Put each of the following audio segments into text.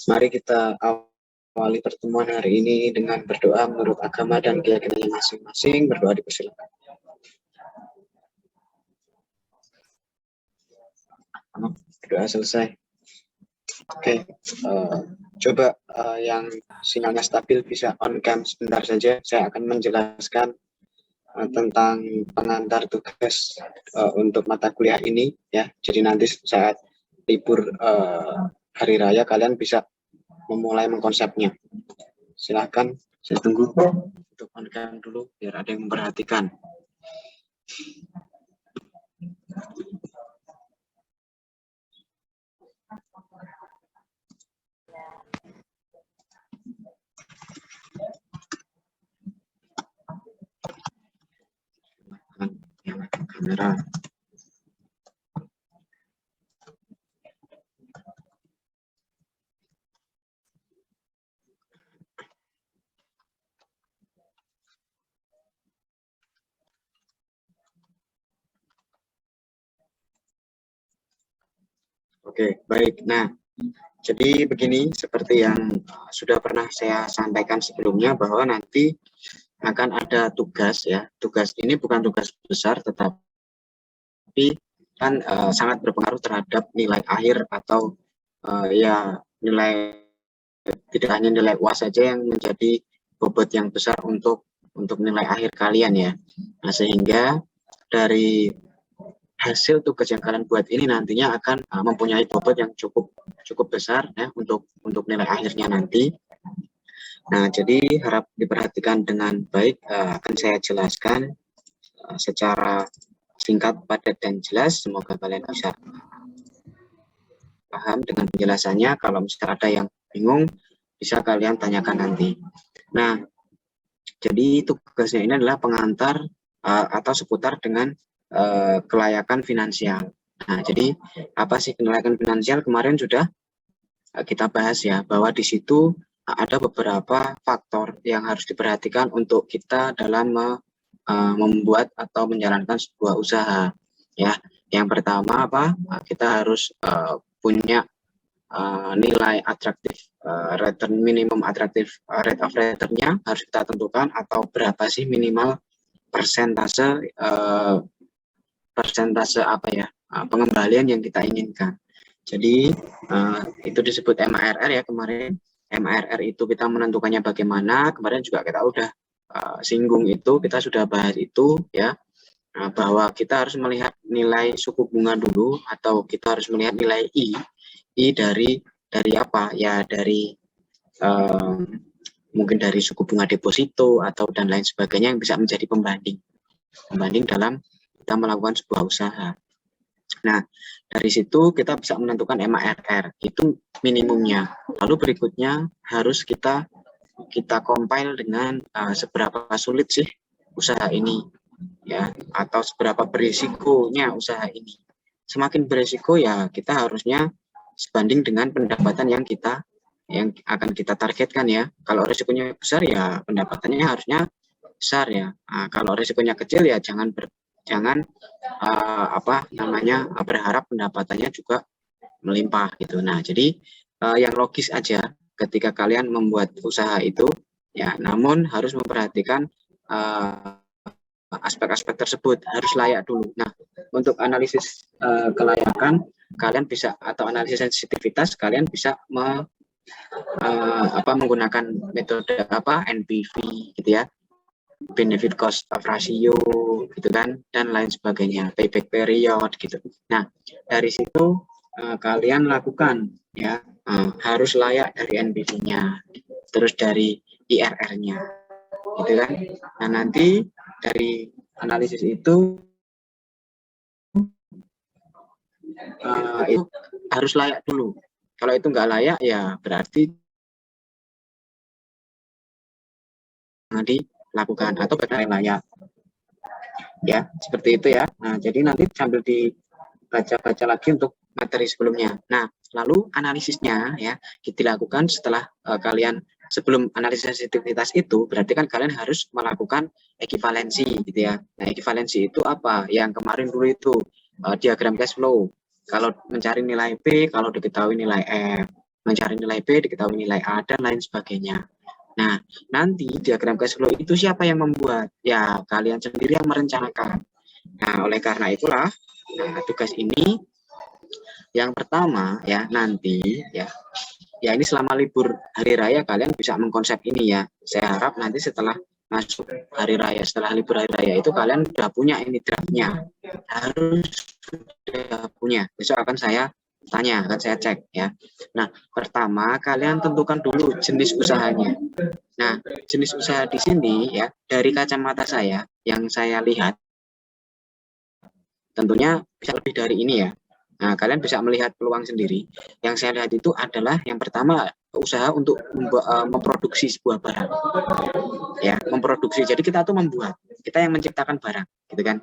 Mari kita awali pertemuan hari ini dengan berdoa menurut agama dan keyakinannya masing-masing. Berdoa dipersilakan. Doa selesai. Oke, coba yang sinyalnya stabil bisa on cam sebentar saja. Saya akan menjelaskan tentang pengantar tugas untuk mata kuliah ini ya. Jadi nanti saat libur hari raya kalian bisa memulai mengkonsepnya. Silahkan, saya tunggu untuk on cam dulu biar ada yang memperhatikan. Kamera. Oke, baik. Nah, jadi begini, seperti yang sudah pernah saya sampaikan sebelumnya bahwa nanti akan ada tugas ya. Tugas ini bukan tugas besar, tetapi kan sangat berpengaruh terhadap nilai akhir atau ya nilai, tidak hanya nilai UAS saja yang menjadi bobot yang besar untuk nilai akhir kalian ya. Nah, sehingga dari hasil tugas yang kalian buat ini nantinya akan mempunyai bobot yang cukup besar ya untuk nilai akhirnya nanti. Nah, jadi harap diperhatikan dengan baik. Akan saya jelaskan secara singkat, padat, dan jelas. Semoga kalian bisa paham dengan penjelasannya. Kalau misalnya ada yang bingung, bisa kalian tanyakan nanti. Nah, jadi tugasnya ini adalah pengantar atau seputar dengan kelayakan finansial. Nah, jadi apa sih kelayakan finansial? Kemarin sudah kita bahas ya, bahwa di situ ada beberapa faktor yang harus diperhatikan untuk kita dalam membuat atau menjalankan sebuah usaha. Ya, yang pertama apa? Kita harus punya nilai atraktif, return minimum atraktif, rate of return-nya harus kita tentukan, atau berapa sih minimal persentase apa ya, pengembalian yang kita inginkan. Jadi itu disebut MARR ya kemarin. MARR itu kita menentukannya bagaimana, kemarin juga kita udah singgung itu, kita sudah bahas itu ya, bahwa kita harus melihat nilai suku bunga dulu, atau kita harus melihat nilai I dari apa ya, dari mungkin dari suku bunga deposito atau dan lain sebagainya yang bisa menjadi pembanding dalam kita melakukan sebuah usaha. Nah, dari situ kita bisa menentukan MARR, itu minimumnya. Lalu berikutnya harus kita compile dengan seberapa sulit sih usaha ini ya, atau seberapa berisikonya usaha ini. Semakin berisiko ya kita harusnya sebanding dengan pendapatan yang akan kita targetkan ya. Kalau risikonya besar ya pendapatannya harusnya besar ya. Kalau risikonya kecil ya jangan berharap pendapatannya juga melimpah gitu. Nah, jadi yang logis aja ketika kalian membuat usaha itu ya, namun harus memperhatikan aspek-aspek tersebut, harus layak dulu. Nah, untuk analisis kelayakan kalian bisa, atau analisis sensitivitas kalian bisa menggunakan metode NPV gitu ya, benefit cost of ratio gitu kan, dan lain sebagainya, payback period gitu. Nah, dari situ kalian lakukan ya, harus layak dari NPV-nya, terus dari IRR-nya gitu kan. Nah, nanti dari analisis itu harus layak dulu. Kalau itu nggak layak ya berarti dilakukan, atau benar layak ya, seperti itu ya. Nah, jadi nanti sambil dibaca-baca lagi untuk materi sebelumnya. Nah, lalu analisisnya ya dilakukan setelah kalian, sebelum analisis sensitivitas itu berarti kan kalian harus melakukan ekivalensi gitu ya. Nah, ekivalensi itu apa? Yang kemarin dulu itu diagram cash flow Kalau mencari nilai B, kalau diketahui nilai F, mencari nilai B, diketahui nilai A, dan lain sebagainya. Nah, nanti diagram cash flow itu siapa yang membuat? Ya, kalian sendiri yang merencanakan. Nah, oleh karena itulah, nah, tugas ini yang pertama ya nanti ya ini selama libur hari raya kalian bisa mengkonsep ini ya. Saya harap nanti setelah masuk hari raya, setelah libur hari raya itu kalian sudah punya ini draftnya. Harus sudah punya. Besok akan saya tanya, akan saya cek ya. Nah, pertama kalian tentukan dulu jenis usahanya. Nah, jenis usaha di sini ya dari kacamata saya yang saya lihat tentunya bisa lebih dari ini ya. Nah, kalian bisa melihat peluang sendiri. Yang saya lihat itu adalah yang pertama usaha untuk memproduksi sebuah barang. Ya, memproduksi. Jadi kita tuh membuat, kita yang menciptakan barang, gitu kan.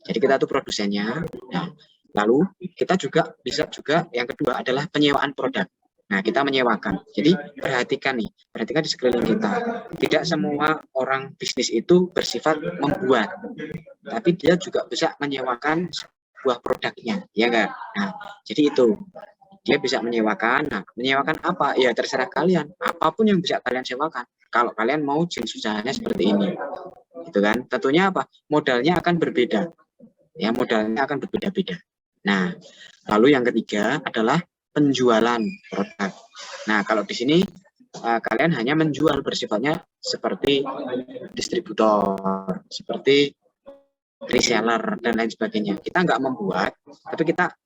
Jadi kita tuh produsennya. Nah, lalu kita juga bisa juga yang kedua adalah penyewaan produk. Nah, kita menyewakan. Jadi perhatikan di sekeliling kita. Tidak semua orang bisnis itu bersifat membuat, tapi dia juga bisa menyewakan buah produknya, ya enggak? Nah, jadi itu dia bisa menyewakan. Nah, menyewakan apa? Ya terserah kalian. Apapun yang bisa kalian sewakan. Kalau kalian mau jenis usahanya seperti ini, gitu kan? Tentunya apa? Modalnya akan berbeda. Ya, modalnya akan berbeda-beda. Nah, lalu yang ketiga adalah penjualan produk. Nah, kalau di sini kalian hanya menjual bersifatnya seperti distributor, seperti reseller dan lain sebagainya. Kita nggak membuat, tapi kita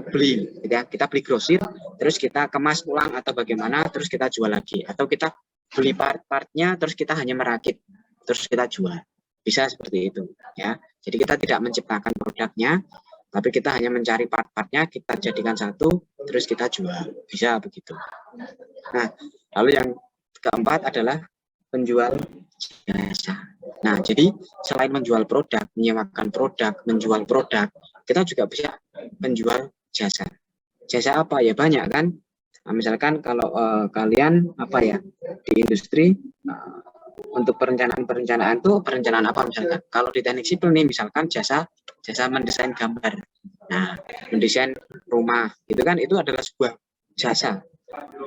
beli, gitu ya. Kita beli grosir, terus kita kemas ulang atau bagaimana, terus kita jual lagi. Atau kita beli part-partnya, terus kita hanya merakit, terus kita jual. Bisa seperti itu, ya. Jadi kita tidak menciptakan produknya, tapi kita hanya mencari part-partnya, kita jadikan satu, terus kita jual. Bisa begitu. Nah, lalu yang keempat adalah penjual jasa. Nah, jadi selain menjual produk, menyewakan produk, menjual produk, kita juga bisa menjual jasa. Jasa apa ya banyak kan? Nah, misalkan kalau kalian apa ya di industri untuk perencanaan tuh perencanaan apa misalkan? Kalau di teknik sipil nih misalkan jasa mendesain gambar. Nah, mendesain rumah, itu kan itu adalah sebuah jasa.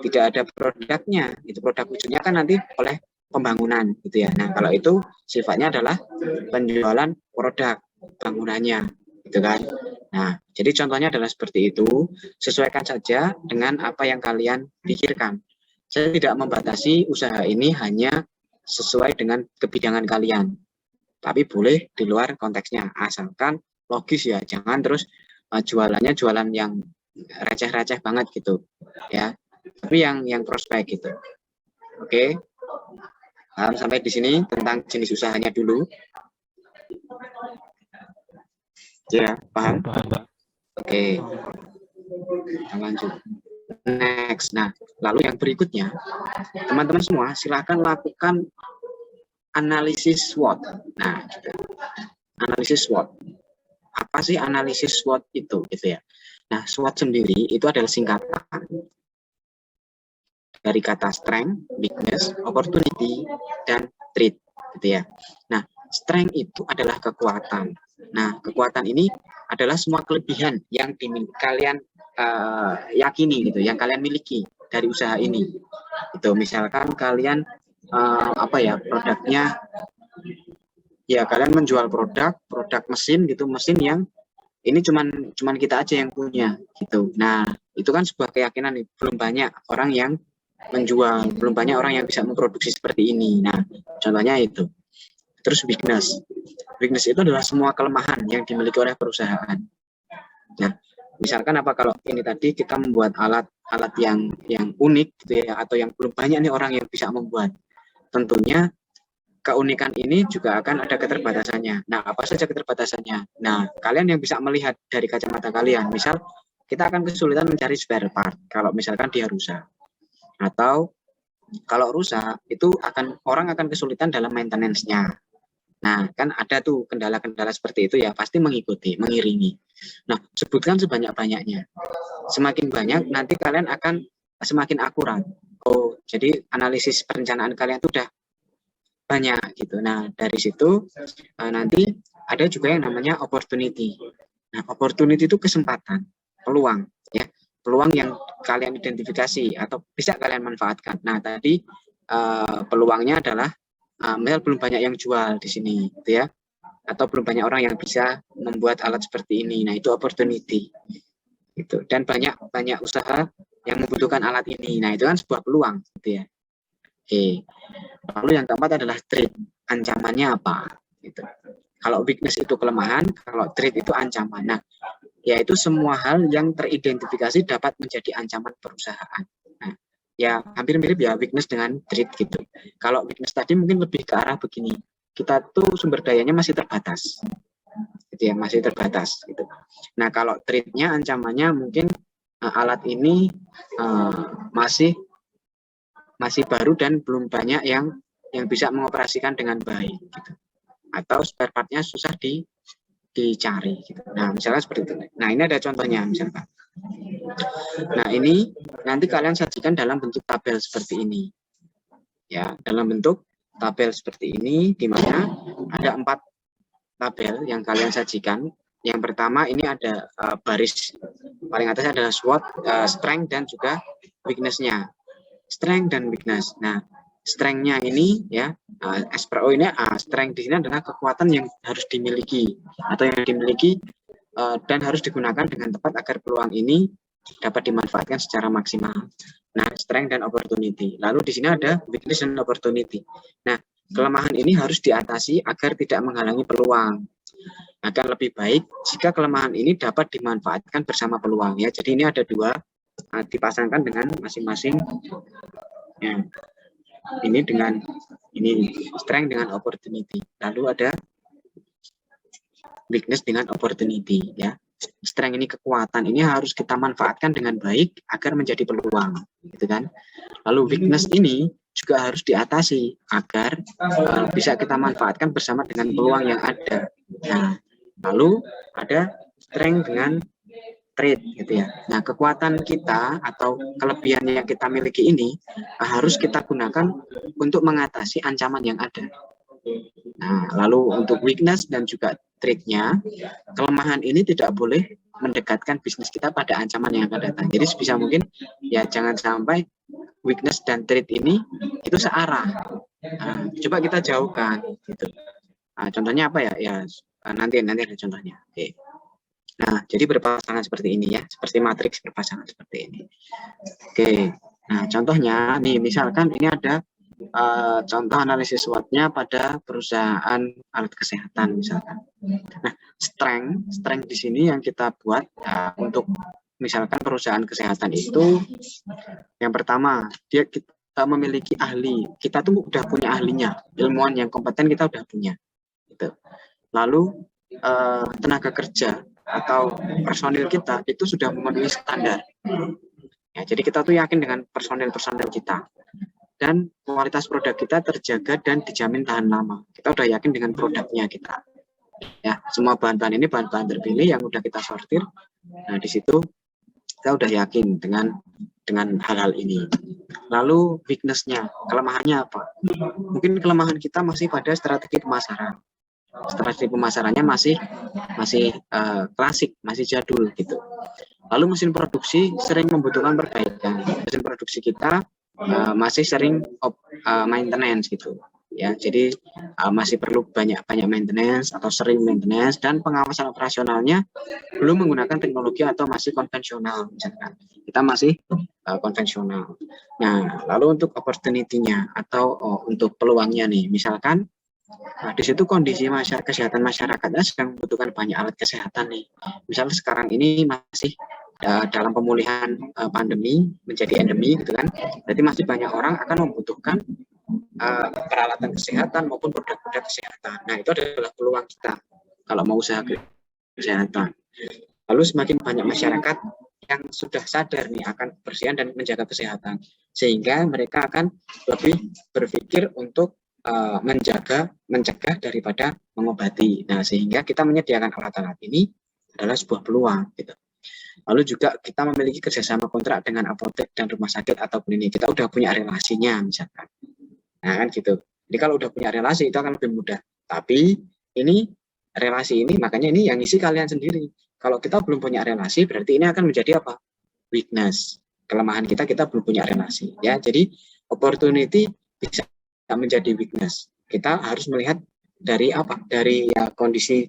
Tidak ada produknya, itu produk wujudnya kan nanti oleh pembangunan gitu ya. Nah, kalau itu sifatnya adalah penjualan produk bangunannya gitu kan. Nah, jadi contohnya adalah seperti itu, sesuaikan saja dengan apa yang kalian pikirkan. Saya tidak membatasi usaha ini hanya sesuai dengan kebidangan kalian, tapi boleh di luar konteksnya, asalkan logis ya, jangan terus jualannya jualan yang receh-receh banget gitu ya, tapi yang prospek gitu. Oke. Sampai di sini tentang jenis usahanya dulu. Ya, paham? Paham, Pak. Oke. Kita lanjut. Next. Nah, lalu yang berikutnya, teman-teman semua silakan lakukan analisis SWOT. Nah, gitu. Analisis SWOT. Apa sih analisis SWOT itu gitu ya? Nah, SWOT sendiri itu adalah singkatan dari kata strength, weakness, opportunity, dan threat gitu ya. Nah, strength itu adalah kekuatan. Nah, kekuatan ini adalah semua kelebihan yang kalian yakini gitu, yang kalian miliki dari usaha ini. Itu misalkan kalian produknya ya kalian menjual produk mesin gitu, mesin yang ini cuman kita aja yang punya gitu. Nah, itu kan sebuah keyakinan nih, belum banyak orang yang menjual, belum banyak orang yang bisa memproduksi seperti ini. Nah, contohnya itu. Terus weakness itu adalah semua kelemahan yang dimiliki oleh perusahaan. Nah, misalkan apa kalau ini tadi kita membuat alat yang unik gitu ya, atau yang belum banyak nih orang yang bisa membuat. Tentunya keunikan ini juga akan ada keterbatasannya. Nah, apa saja keterbatasannya? Nah, kalian yang bisa melihat dari kacamata kalian, misal kita akan kesulitan mencari spare part kalau misalkan dia rusak. Atau kalau rusak itu orang akan kesulitan dalam maintenance-nya. Nah, kan ada tuh kendala-kendala seperti itu ya, pasti mengiringi. Nah, sebutkan sebanyak-banyaknya. Semakin banyak nanti kalian akan semakin akurat. Oh, jadi analisis perencanaan kalian itu udah banyak gitu. Nah, dari situ nanti ada juga yang namanya opportunity. Nah, opportunity itu kesempatan. peluang ya, peluang yang kalian identifikasi atau bisa kalian manfaatkan. Nah, tadi peluangnya adalah misal belum banyak yang jual di sini gitu ya, atau belum banyak orang yang bisa membuat alat seperti ini. Nah, itu opportunity gitu. Dan banyak usaha yang membutuhkan alat ini. Nah, itu kan sebuah peluang gitu ya. Oke. Lalu yang keempat adalah threat. Ancamannya apa? Gitu. Kalau weakness itu kelemahan, kalau threat itu ancaman. Nah, yaitu semua hal yang teridentifikasi dapat menjadi ancaman perusahaan. Nah, ya hampir mirip ya weakness dengan threat gitu. Kalau weakness tadi mungkin lebih ke arah begini. Kita tuh sumber dayanya masih terbatas. Gitu ya, masih terbatas gitu. Nah, kalau threat-nya ancamannya mungkin alat ini masih baru dan belum banyak yang bisa mengoperasikan dengan baik gitu. Atau spare part-nya susah dicari gitu. Nah, misalnya seperti itu. Nah, ini ada contohnya misalkan. Nah, ini nanti kalian sajikan dalam bentuk tabel seperti ini. Ya, dalam bentuk tabel seperti ini di mana ada 4 tabel yang kalian sajikan. Yang pertama ini ada baris paling atas adalah SWOT, strength dan juga weakness-nya. Strength dan weakness. Nah, strength-nya ini ya, SPRO ini strength di sini adalah kekuatan yang harus dimiliki atau yang dimiliki dan harus digunakan dengan tepat agar peluang ini dapat dimanfaatkan secara maksimal. Nah, strength dan opportunity. Lalu di sini ada weakness dan opportunity. Nah, kelemahan ini harus diatasi agar tidak menghalangi peluang. Akan lebih baik jika kelemahan ini dapat dimanfaatkan bersama peluang ya. Jadi ini ada 2 dipasangkan dengan masing-masing ya. Ini dengan ini strength dengan opportunity. Lalu ada weakness dengan opportunity ya. Strength ini kekuatan, ini harus kita manfaatkan dengan baik agar menjadi peluang gitu kan. Lalu weakness ini juga harus diatasi agar bisa kita manfaatkan bersama dengan peluang yang ada. Nah, lalu ada strength dengan trait gitu ya. Nah, kekuatan kita atau kelebihan yang kita miliki ini harus kita gunakan untuk mengatasi ancaman yang ada. Nah, lalu untuk weakness dan juga trait-nya, kelemahan ini tidak boleh mendekatkan bisnis kita pada ancaman yang akan datang. Jadi sebisa mungkin ya jangan sampai weakness dan trait ini itu searah. Nah, coba kita jauhkan gitu. Nah, contohnya apa ya? Ya nanti ada contohnya. Oke. Nah, jadi berpasangan seperti ini ya, seperti matriks berpasangan seperti ini. Oke. Nah, contohnya nih misalkan ini ada contoh analisis SWOT-nya pada perusahaan alat kesehatan misalkan. Nah, strength di sini yang kita buat untuk misalkan perusahaan kesehatan itu yang pertama kita memiliki ahli, kita tuh udah punya ahlinya, ilmuwan yang kompeten kita udah punya. Gitu. Lalu tenaga kerja atau personil kita itu sudah memenuhi standar. Ya, jadi kita tuh yakin dengan personil kita. Dan kualitas produk kita terjaga dan dijamin tahan lama. Kita udah yakin dengan produknya kita. Ya, semua bahan-bahan ini bahan-bahan terpilih yang udah kita sortir. Nah, di situ kita udah yakin dengan hal-hal ini. Lalu weakness-nya, kelemahannya apa? Mungkin kelemahan kita masih pada strategi pemasaran. Strategi pemasarannya masih klasik, masih jadul gitu. Lalu mesin produksi sering membutuhkan perbaikan. Mesin produksi kita masih sering maintenance gitu ya, jadi masih perlu banyak maintenance atau sering maintenance, dan pengawasan operasionalnya belum menggunakan teknologi atau masih konvensional misalkan kita masih konvensional. Nah, lalu untuk opportunity-nya atau untuk peluangnya nih misalkan di situ kondisi kesehatan masyarakatnya sedang membutuhkan banyak alat kesehatan nih. Misalnya sekarang ini masih dalam pemulihan pandemi menjadi endemi gitu kan. Jadi masih banyak orang akan membutuhkan peralatan kesehatan maupun produk-produk kesehatan. Nah, itu adalah peluang kita kalau mau usaha kesehatan. Lalu semakin banyak masyarakat yang sudah sadar nih akan kebersihan dan menjaga kesehatan, sehingga mereka akan lebih berpikir untuk mencegah daripada mengobati. Nah, sehingga kita menyediakan alat-alat ini adalah sebuah peluang gitu. Lalu juga kita memiliki kerjasama kontrak dengan apotek dan rumah sakit atau klinik. Kita udah punya relasinya misalkan. Nah, kan gitu. Jadi kalau udah punya relasi itu akan lebih mudah. Tapi ini relasi ini makanya ini yang isi kalian sendiri. Kalau kita belum punya relasi, berarti ini akan menjadi apa? Weakness. Kelemahan kita belum punya relasi. Ya, jadi opportunity bisa menjadi weakness. Kita harus melihat dari apa? Dari ya, kondisi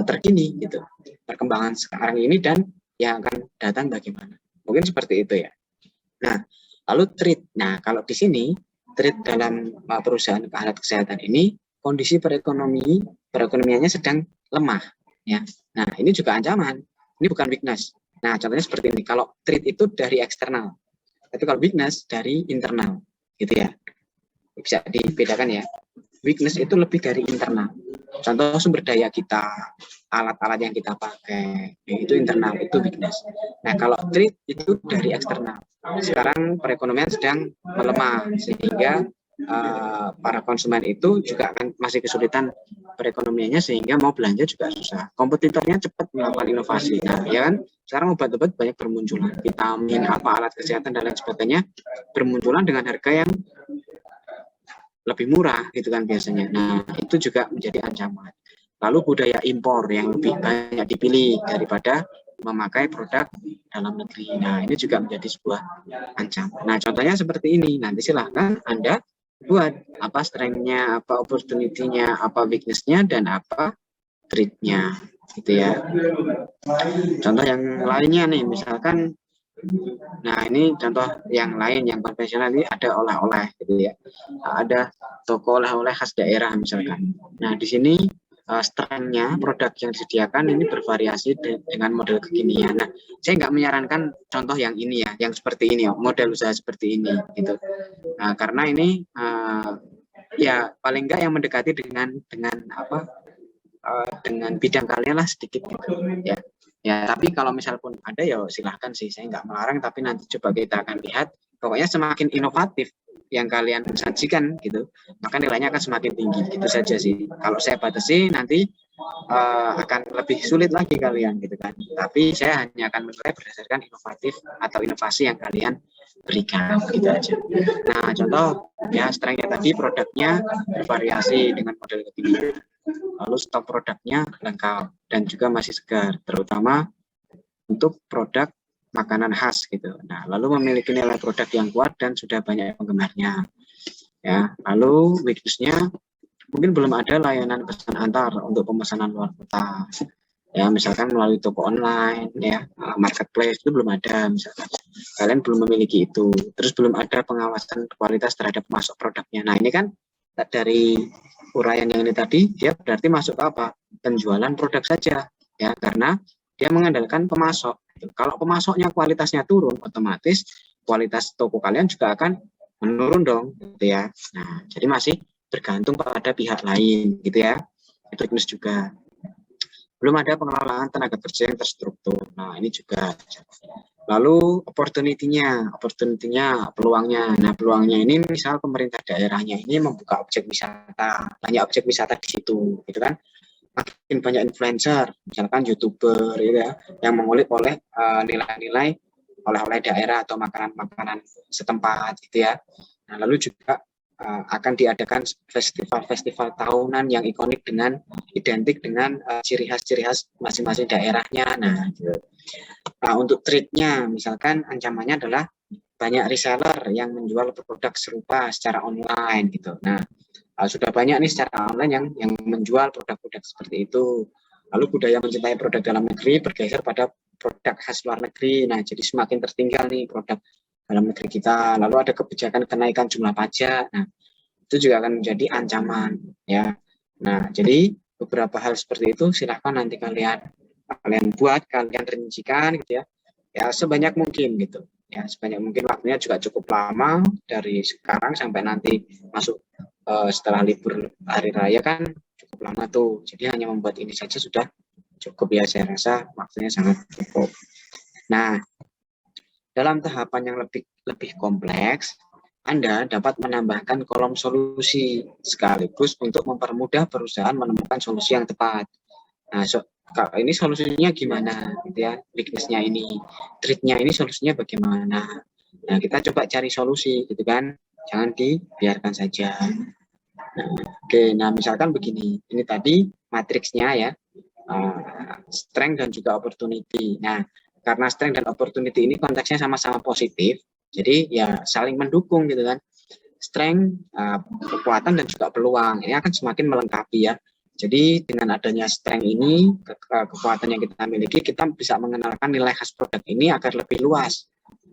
terkini gitu, perkembangan sekarang ini dan yang akan datang bagaimana. Mungkin seperti itu ya. Nah, lalu treat. Nah, kalau di sini treat dalam perusahaan alat kesehatan ini kondisi perekonomiannya sedang lemah ya. Nah, ini juga ancaman. Ini bukan weakness. Nah, contohnya seperti ini. Kalau treat itu dari eksternal. Tapi kalau weakness dari internal. Gitu ya. Bisa dibedakan ya. Weakness itu lebih dari internal. Contoh sumber daya kita, alat-alat yang kita pakai, itu internal, itu weakness. Nah, kalau treat itu dari eksternal. Sekarang perekonomian sedang melemah, sehingga para konsumen itu juga akan masih kesulitan perekonomiannya, sehingga mau belanja juga susah. Kompetitornya cepat melakukan inovasi. Nah, ya kan, sekarang obat-obat banyak bermunculan, vitamin, alat kesehatan, dan lain sebagainya, bermunculan dengan harga yang lebih murah gitu kan biasanya. Nah, itu juga menjadi ancaman. Lalu budaya impor yang lebih banyak dipilih daripada memakai produk dalam negeri. Nah, ini juga menjadi sebuah ancaman. Nah, contohnya seperti ini. Nanti silahkan Anda buat apa strength-nya, apa opportunity-nya, apa weakness-nya, dan apa threat-nya gitu ya. Contoh yang lainnya nih, misalkan nah ini contoh yang lain yang konvensional, ini ada oleh-oleh gitu ya. Ada toko oleh-oleh khas daerah misalkan. Nah di sini strength-nya produk yang disediakan ini bervariasi dengan model kekinian. Nah saya nggak menyarankan contoh yang ini ya, yang seperti ini ya, model usaha seperti ini gitu. Nah karena ini ya paling nggak yang mendekati dengan apa dengan bidang kalian lah sedikit gitu ya. Ya, tapi kalau misal pun ada ya silahkan sih, saya nggak melarang, tapi nanti coba kita akan lihat. Pokoknya semakin inovatif yang kalian sajikan gitu, maka nilainya akan semakin tinggi. Gitu saja sih. Kalau saya batasi nanti akan lebih sulit lagi kalian gitu kan. Tapi saya hanya akan menilai berdasarkan inovatif atau inovasi yang kalian berikan gitu aja. Nah, contoh ya strength-nya tadi produknya bervariasi dengan model kekinian. Lalu stok produknya lengkap dan juga masih segar, terutama untuk produk makanan khas gitu. Nah, lalu memiliki nilai produk yang kuat dan sudah banyak penggemarnya. Ya, lalu weakness-nya mungkin belum ada layanan pesan antar untuk pemesanan luar kota. Ya, misalkan melalui toko online, ya, marketplace itu belum ada, misalkan. Kalian belum memiliki itu. Terus belum ada pengawasan kualitas terhadap masuk produknya. Nah, ini kan dari uraian yang ini tadi, dia berarti masuk ke apa? Penjualan produk saja, ya, karena dia mengandalkan pemasok. Kalau pemasoknya kualitasnya turun, otomatis kualitas toko kalian juga akan menurun dong, gitu ya. Nah, jadi masih bergantung pada pihak lain, gitu ya. Itu juga. Belum ada pengelolaan tenaga kerja yang terstruktur. Nah, ini juga. Lalu opportunity-nya, peluangnya. Nah, peluangnya ini misal pemerintah daerahnya ini membuka objek wisata, banyak objek wisata di situ, gitu kan. Makin banyak influencer, misalkan YouTuber, gitu ya, yang mengulik oleh nilai-nilai oleh-oleh daerah atau makanan-makanan setempat, gitu ya. Nah, lalu juga akan diadakan festival-festival tahunan yang ikonik dengan identik dengan ciri khas masing-masing daerahnya. Nah, gitu. Nah, untuk trade-nya, misalkan ancamannya adalah banyak reseller yang menjual produk serupa secara online gitu. Nah, sudah banyak nih secara online yang menjual produk-produk seperti itu. Lalu budaya mencintai produk dalam negeri bergeser pada produk khas luar negeri. Nah, jadi semakin tertinggal nih produk dalam negeri kita. Lalu ada kebijakan kenaikan jumlah pajak. Nah, itu juga akan menjadi ancaman ya. Nah, jadi beberapa hal seperti itu silahkan nanti kalian buat, kalian rincikan gitu ya. Ya sebanyak mungkin gitu. Ya sebanyak mungkin, waktunya juga cukup lama dari sekarang sampai nanti masuk setelah libur hari raya kan cukup lama tuh. Jadi hanya membuat ini saja sudah cukup ya, saya rasa waktunya sangat cukup. Nah, dalam tahapan yang lebih kompleks, Anda dapat menambahkan kolom solusi sekaligus untuk mempermudah perusahaan menemukan solusi yang tepat. Nah, ini solusinya gimana gitu ya, weakness-nya ini, treat-nya ini solusinya bagaimana. Nah, kita coba cari solusi gitu kan, jangan dibiarkan saja. Nah, oke, nah misalkan begini, ini tadi matriksnya ya, strength dan juga opportunity. Nah, karena strength dan opportunity ini konteksnya sama-sama positif, jadi ya saling mendukung gitu kan. Strength, kekuatan dan juga peluang ini akan semakin melengkapi ya. Jadi dengan adanya strength ini, kekuatan yang kita miliki, kita bisa mengenalkan nilai khas produk ini agar lebih luas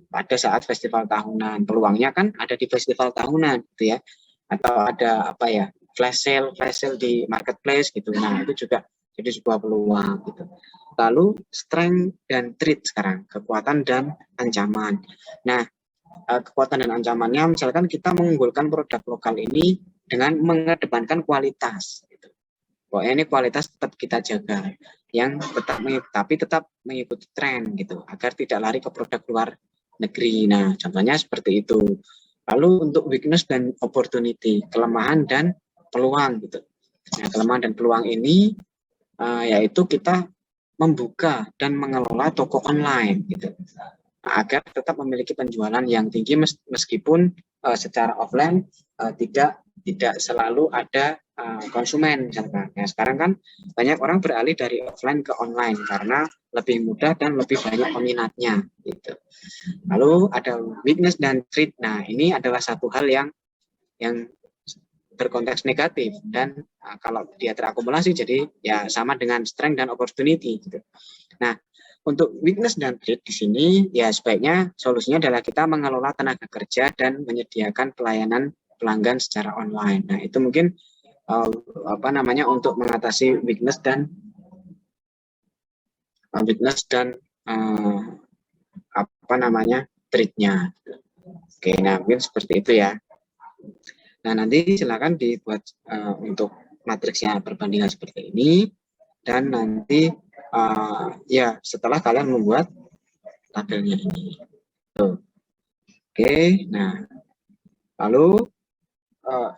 pada saat festival tahunan. Peluangnya kan ada di festival tahunan gitu ya, atau ada apa ya, flash sale di marketplace gitu. Nah, itu juga jadi sebuah peluang gitu. Lalu strength dan threat sekarang, kekuatan dan ancaman. Nah, kekuatan dan ancamannya misalkan kita mengunggulkan produk lokal ini dengan mengedepankan kualitas gitu. Pokoknya ini kualitas tetap kita jaga, yang tetap mengikuti tren gitu, agar tidak lari ke produk luar negeri. Nah, contohnya seperti itu. Lalu untuk weakness dan opportunity, kelemahan dan peluang gitu. Nah, kelemahan dan peluang ini yaitu kita membuka dan mengelola toko online gitu, agar tetap memiliki penjualan yang tinggi meskipun secara offline tidak selalu ada konsumen misalkan. Nah, sekarang kan banyak orang beralih dari offline ke online karena lebih mudah dan lebih banyak peminatnya gitu. Lalu ada weakness dan threat. Nah, ini adalah satu hal yang berkonteks negatif, dan kalau dia terakumulasi jadi ya sama dengan strength dan opportunity gitu. Nah, untuk weakness dan threat di sini ya sebaiknya solusinya adalah kita mengelola tenaga kerja dan menyediakan pelayanan pelanggan secara online. Nah, itu mungkin untuk mengatasi weakness dan threat-nya. Oke, nah mungkin seperti itu ya. Nah, nanti silakan dibuat untuk matriksnya perbandingan seperti ini, dan nanti ya setelah kalian membuat tabelnya ini. Oke, nah lalu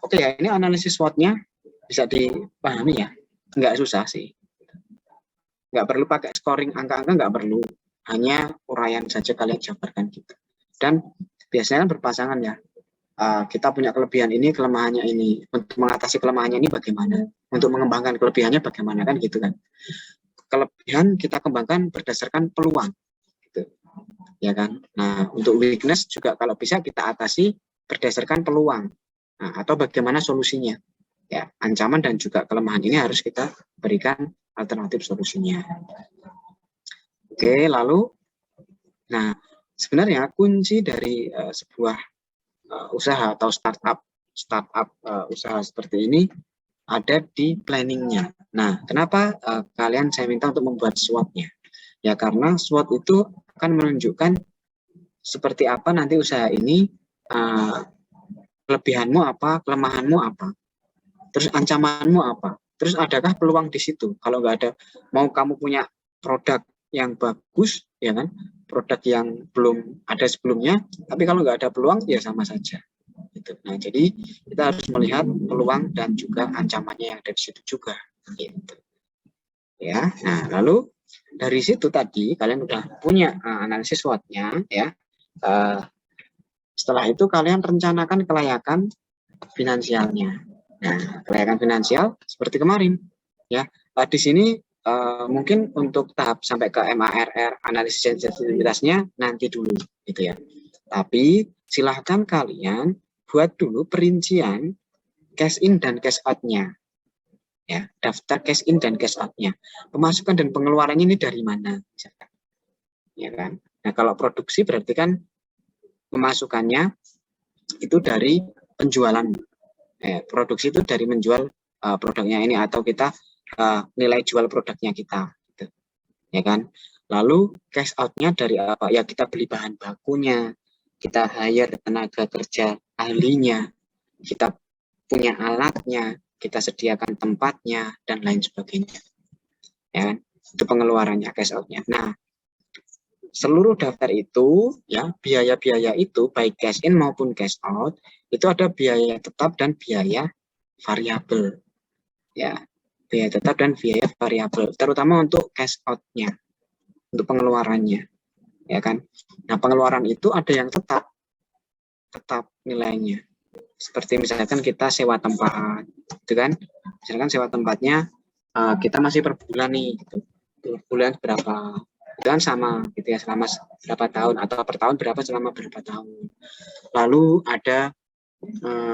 oke ya, ini analisis SWOT-nya bisa dipahami ya, nggak susah sih, nggak perlu pakai scoring angka-angka, nggak perlu, hanya uraian saja kalian jabarkan gitu. Dan biasanya berpasangan ya, kita punya kelebihan ini, kelemahannya ini, untuk mengatasi kelemahannya ini bagaimana, untuk mengembangkan kelebihannya bagaimana, kan gitu kan. Kelebihan kita kembangkan berdasarkan peluang gitu, ya kan. Nah, untuk weakness juga kalau bisa kita atasi berdasarkan peluang, atau bagaimana solusinya ya. Ancaman dan juga kelemahan ini harus kita berikan alternatif solusinya. Oke, lalu nah sebenarnya kunci dari sebuah usaha atau startup usaha seperti ini ada di planningnya. Nah, kenapa kalian saya minta untuk membuat SWOT-nya? Ya karena SWOT itu akan menunjukkan seperti apa nanti usaha ini, kelebihanmu apa, kelemahanmu apa, terus ancamanmu apa, terus adakah peluang di situ. Kalau nggak ada, mau kamu punya produk yang bagus, ya kan, produk yang belum ada sebelumnya, tapi kalau nggak ada peluang ya sama saja. Gitu. Nah, jadi kita harus melihat peluang dan juga ancamannya yang ada di situ juga. Gitu. Ya, nah lalu dari situ tadi kalian udah punya analisis SWOT-nya, ya. Setelah itu kalian rencanakan kelayakan finansialnya. Nah, kelayakan finansial seperti kemarin, ya. Di sini mungkin untuk tahap sampai ke MARR, analisis sensitivitasnya nanti dulu, gitu ya. Tapi silahkan kalian buat dulu perincian cash in dan cash out-nya, ya, daftar cash in dan cash out-nya. Pemasukan dan pengeluarannya ini dari mana, misalkan, ya kan. Nah, kalau produksi berarti kan pemasukannya itu dari penjualan. Produksi itu dari menjual produknya ini, atau kita nilai jual produknya kita, gitu. Ya kan. Lalu cash out-nya dari apa? Ya kita beli bahan bakunya, kita hire tenaga kerja ahlinya, kita punya alatnya, kita sediakan tempatnya, dan lain sebagainya. Ya kan? Itu pengeluarannya, cash out-nya. Nah, seluruh daftar itu, ya, biaya-biaya itu baik cash in maupun cash out itu ada biaya tetap dan biaya variabel, ya, biaya tetap dan biaya variabel, terutama untuk cash out-nya, untuk pengeluarannya, ya kan. Nah, pengeluaran itu ada yang tetap nilainya, seperti misalkan kita sewa tempat, itu kan, misalkan sewa tempatnya kita masih per bulan nih, gitu. Per bulan berapa, itu kan sama gitu ya, selama berapa tahun, atau per tahun berapa selama berapa tahun. Lalu ada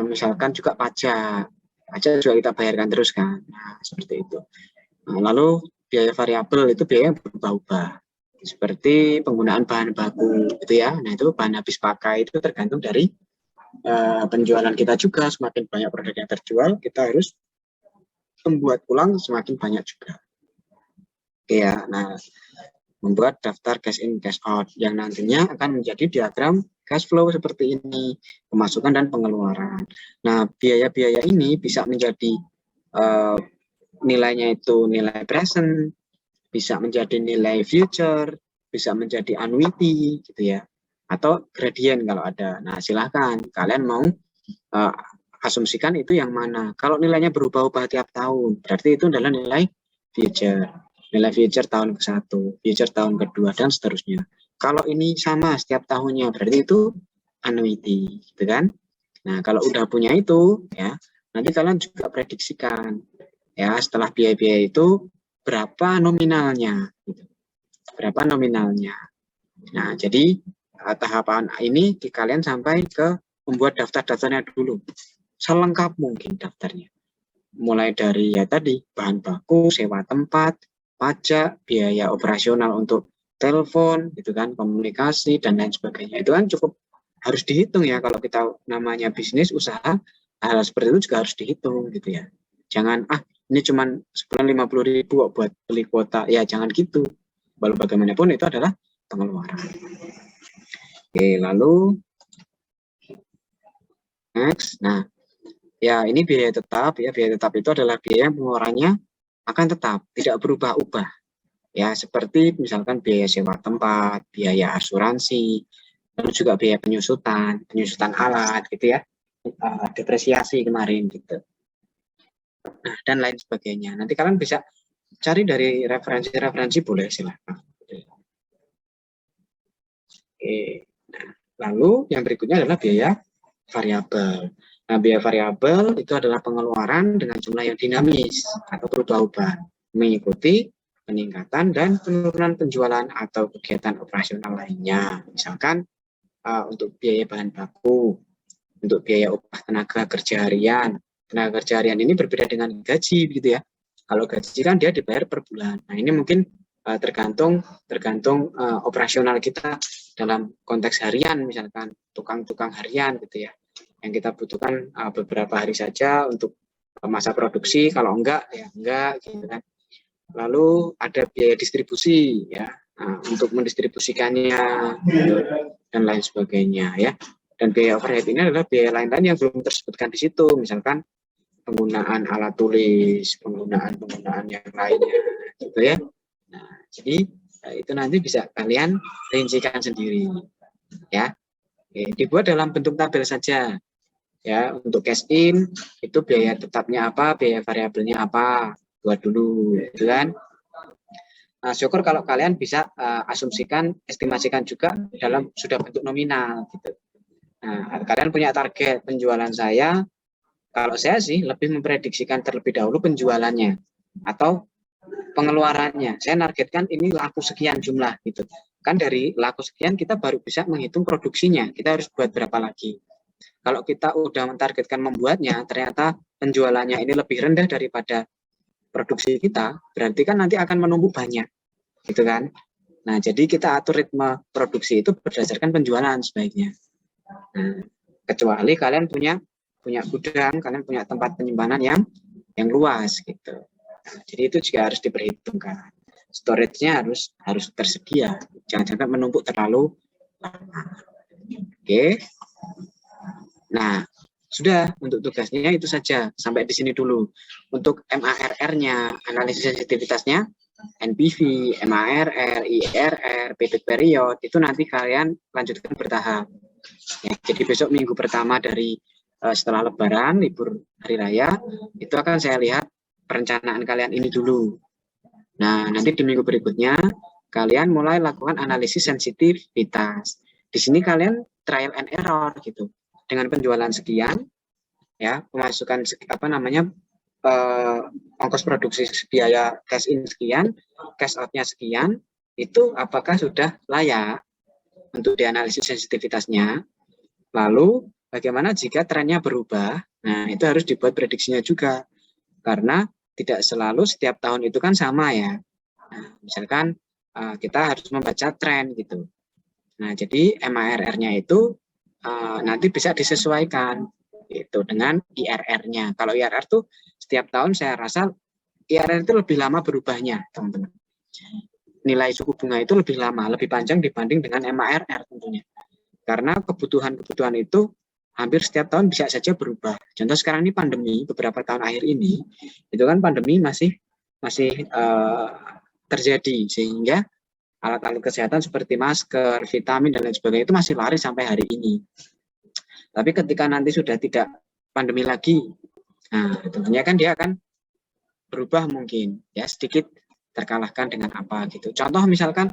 misalkan juga pajak juga kita bayarkan terus kan, nah seperti itu. Nah, lalu biaya variabel itu biaya yang berubah-ubah, seperti penggunaan bahan baku gitu ya. Nah itu bahan habis pakai itu tergantung dari penjualan kita juga. Semakin banyak produk yang terjual, kita harus membuat ulang semakin banyak juga. Oke ya, nah membuat daftar cash in cash out yang nantinya akan menjadi diagram cash flow seperti ini, pemasukan dan pengeluaran. Nah biaya-biaya ini bisa menjadi nilainya itu nilai present, bisa menjadi nilai future, bisa menjadi annuity gitu ya, atau gradient kalau ada. Nah silahkan kalian mau asumsikan itu yang mana. Kalau nilainya berubah-ubah tiap tahun, berarti itu adalah nilai future. Nilai future tahun ke-1, future tahun kedua, dan seterusnya. Kalau ini sama setiap tahunnya, berarti itu annuity, gitu kan? Nah, kalau udah punya itu, ya, nanti kalian juga prediksikan, ya, setelah biaya-biaya itu berapa nominalnya, gitu. Berapa nominalnya. Nah, jadi tahapan ini kalian sampai ke membuat daftar-daftarnya dulu, selengkap mungkin daftarnya. Mulai dari ya tadi bahan baku, sewa tempat, pajak, biaya operasional untuk telepon, gitu kan, komunikasi dan lain sebagainya. Itu kan cukup harus dihitung ya, kalau kita namanya bisnis usaha, hal seperti itu juga harus dihitung gitu ya. Jangan ini cuma sebulan 50.000 buat beli kuota, ya jangan gitu. Walau bagaimanapun itu adalah pengeluaran. Oke, lalu next. Nah, ya ini biaya tetap ya. Biaya tetap itu adalah biaya yang pengeluarannya akan tetap, tidak berubah-ubah. Ya, seperti misalkan biaya sewa tempat, biaya asuransi, lalu juga biaya penyusutan alat gitu ya, depresiasi kemarin gitu. Nah, dan lain sebagainya. Nanti kalian bisa cari dari referensi-referensi, boleh silakan. Oke. Nah, lalu yang berikutnya adalah biaya variabel. Nah, biaya variabel itu adalah pengeluaran dengan jumlah yang dinamis atau berubah-ubah, mengikuti peningkatan dan penurunan penjualan atau kegiatan operasional lainnya. Misalkan untuk biaya bahan baku, untuk biaya upah tenaga kerja harian. Tenaga kerja harian ini berbeda dengan gaji, gitu ya. Kalau gaji kan dia dibayar per bulan. Nah, ini mungkin tergantung operasional kita dalam konteks harian, misalkan tukang-tukang harian gitu ya, yang kita butuhkan beberapa hari saja untuk masa produksi, kalau enggak ya enggak gitu kan. Lalu ada biaya distribusi ya, untuk mendistribusikannya dan lain sebagainya ya. Dan biaya overhead ini adalah biaya lain-lain yang belum tersebutkan di situ, misalkan penggunaan alat tulis, penggunaan yang lainnya gitu ya. Nah, jadi itu nanti bisa kalian rincikan sendiri ya. Oke, dibuat dalam bentuk tabel saja ya. Untuk cash in itu biaya tetapnya apa, biaya variabelnya apa, buat dulu gitu kan. Nah, syukur kalau kalian bisa asumsikan, estimasikan juga dalam sudah bentuk nominal gitu. Nah, kalian punya target penjualan saya. Kalau saya sih lebih memprediksikan terlebih dahulu penjualannya atau pengeluarannya. Saya nargetkan ini laku sekian jumlah gitu. Kan dari laku sekian kita baru bisa menghitung produksinya. Kita harus buat berapa lagi. Kalau kita udah mentargetkan membuatnya, ternyata penjualannya ini lebih rendah daripada produksi kita, berarti kan nanti akan menumpuk banyak, gitu kan? Nah, jadi kita atur ritme produksi itu berdasarkan penjualan sebaiknya. Nah, kecuali kalian punya gudang, kalian punya tempat penyimpanan yang luas gitu. Nah, jadi itu juga harus diperhitungkan. Storage-nya harus tersedia, jangan sampai menumpuk terlalu lama. Oke. Nah, sudah untuk tugasnya itu saja, sampai di sini dulu. Untuk MARR-nya, analisis sensitivitasnya, NPV, MARR, IRR, payback period, itu nanti kalian lanjutkan bertahap. Ya, jadi besok minggu pertama dari setelah Lebaran, libur hari raya, itu akan saya lihat perencanaan kalian ini dulu. Nah, nanti di minggu berikutnya, kalian mulai lakukan analisis sensitivitas. Di sini kalian trial and error gitu. Dengan penjualan sekian, ya, pemasukan ongkos produksi biaya cash in sekian, cash out-nya sekian, itu apakah sudah layak untuk dianalisis sensitivitasnya. Lalu bagaimana jika trennya berubah? Nah, itu harus dibuat prediksinya juga. Karena tidak selalu setiap tahun itu kan sama ya. Nah, misalkan kita harus membaca tren gitu. Nah, jadi MARR-nya itu nanti bisa disesuaikan itu dengan IRR-nya. Kalau IRR tuh setiap tahun saya rasa IRR itu lebih lama berubahnya, teman-teman. Nilai suku bunga itu lebih lama, lebih panjang dibanding dengan MARR tentunya. Karena kebutuhan-kebutuhan itu hampir setiap tahun bisa saja berubah. Contoh sekarang ini pandemi, beberapa tahun akhir ini, itu kan pandemi masih terjadi, sehingga alat-alat kesehatan seperti masker, vitamin, dan lain sebagainya itu masih laris sampai hari ini. Tapi ketika nanti sudah tidak pandemi lagi, nah tentunya kan dia akan berubah mungkin, ya sedikit terkalahkan dengan apa gitu. Contoh misalkan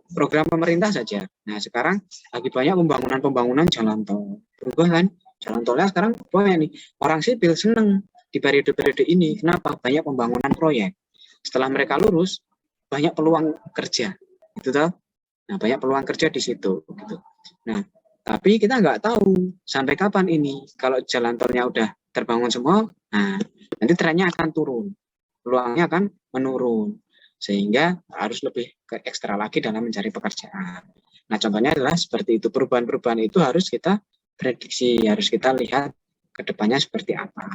program pemerintah saja. Nah sekarang lagi banyak pembangunan jalan tol. Berubah kan? Jalan tolnya sekarang banyak nih. Orang sipil seneng di periode-periode ini. Kenapa? Banyak pembangunan proyek. Setelah mereka lurus, banyak peluang kerja. Gitu toh? Nah banyak peluang kerja di situ. Gitu. Nah tapi kita nggak tahu sampai kapan ini. Kalau jalan tolnya udah terbangun semua, nah nanti trennya akan turun, peluangnya akan menurun, sehingga harus lebih ke ekstra lagi dalam mencari pekerjaan. Nah contohnya adalah seperti itu, perubahan-perubahan itu harus kita prediksi, harus kita lihat ke depannya seperti apa.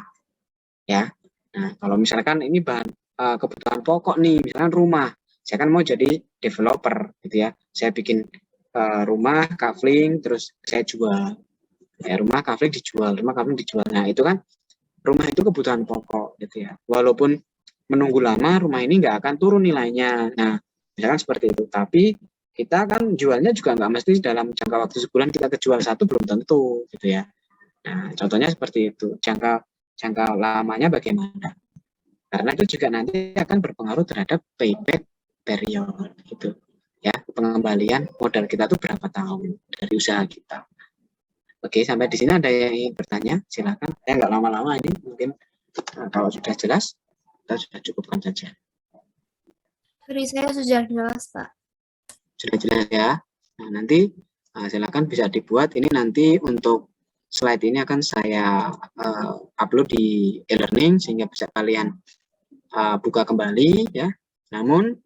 Ya, nah kalau misalkan ini bahan kebutuhan pokok nih, misalkan rumah, saya kan mau jadi developer, gitu ya, saya bikin rumah kafling terus saya jual, ya rumah kafling dijual, nah itu kan rumah itu kebutuhan pokok gitu ya, walaupun menunggu lama rumah ini nggak akan turun nilainya. Nah misalkan seperti itu, tapi kita kan jualnya juga nggak mesti dalam jangka waktu sebulan kita kejual satu, belum tentu gitu ya. Nah contohnya seperti itu, jangka lamanya bagaimana, karena itu juga nanti akan berpengaruh terhadap payback period gitu ya, pengembalian modal kita tuh berapa tahun dari usaha kita. Oke, sampai di sini ada yang ingin bertanya, silakan. Saya nggak lama-lama ini, mungkin kalau sudah jelas kita sudah cukupkan saja. Dari saya sudah jelas, Pak. Sudah jelas ya. Nah, nanti silakan bisa dibuat. Ini nanti untuk slide ini akan saya upload di e-learning sehingga bisa kalian buka kembali ya. Namun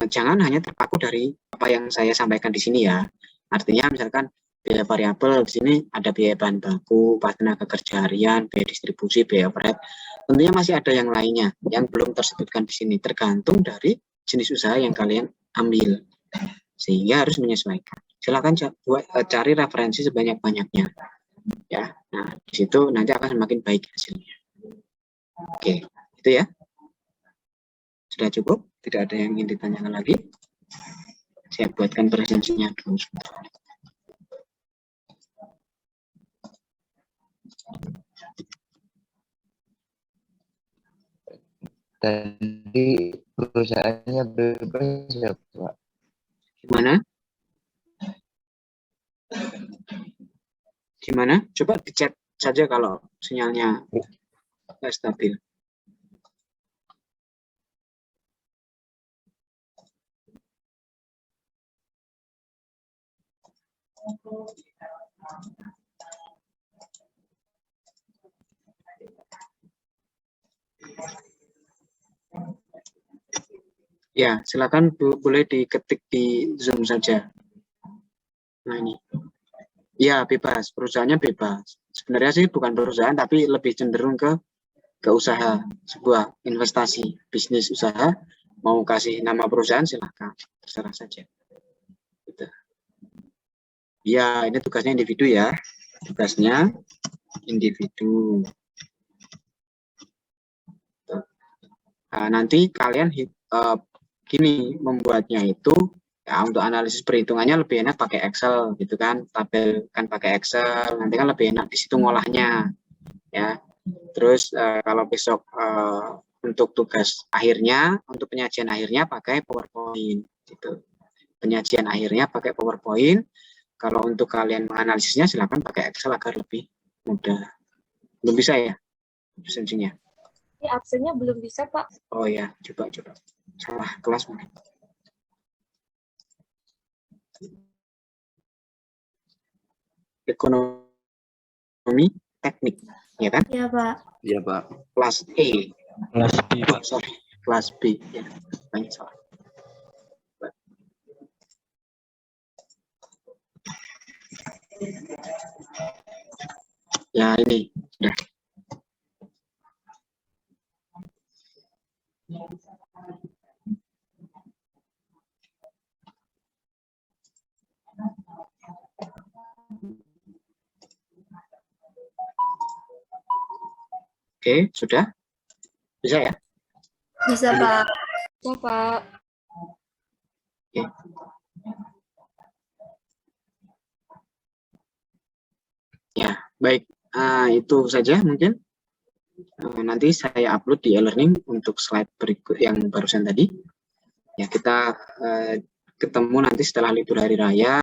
jangan hanya terpaku dari apa yang saya sampaikan di sini ya. Artinya misalkan biaya variabel di sini ada biaya bahan baku, tenaga kerja harian, biaya distribusi, biaya overhead. Tentunya masih ada yang lainnya yang belum tersebutkan di sini, tergantung dari jenis usaha yang kalian ambil. Sehingga harus menyesuaikan. Silakan cari referensi sebanyak-banyaknya. Ya. Nah, di situ nanti akan semakin baik hasilnya. Oke, itu ya. Sudah cukup? Tidak ada yang ingin ditanyakan lagi? Saya buatkan presentasinya dulu sebentar. Tadi perusahaannya bebas ya, Pak? Gimana? Gimana? Coba dicek saja kalau sinyalnya nggak stabil. Ya, silakan boleh diketik di Zoom saja. Nah ini. Ya, bebas. Perusahaannya bebas. Sebenarnya sih bukan perusahaan, tapi lebih cenderung ke usaha, sebuah investasi, bisnis usaha. Mau kasih nama perusahaan silakan, terserah saja. Gitu. Ya, ini tugasnya individu ya. Tugasnya individu. Nanti kalian gini membuatnya itu ya, untuk analisis perhitungannya lebih enak pakai Excel gitu kan, tabel kan pakai Excel, nanti kan lebih enak di situ ngolahnya ya. Terus kalau besok untuk tugas akhirnya, untuk penyajian akhirnya pakai PowerPoint gitu. Penyajian akhirnya pakai PowerPoint. Kalau untuk kalian menganalisisnya silakan pakai Excel agar lebih mudah. Belum bisa ya presentasinya? absennya belum bisa, Pak. Oh ya, coba. Salah kelas mungkin. Ekonomi teknik, ya kan? Ya, Pak. Iya, Pak. Kelas E. Kelas B, Pak. Sorry, kelas B. Ya, banyak salah. Ya, ini sudah. Oke, sudah? Bisa ya? Bisa, Pak. Ya, Pak. Oke. Ya, baik. Itu saja mungkin. Nanti saya upload di e-learning untuk slide berikut yang barusan tadi. Ya, kita ketemu nanti setelah libur hari raya.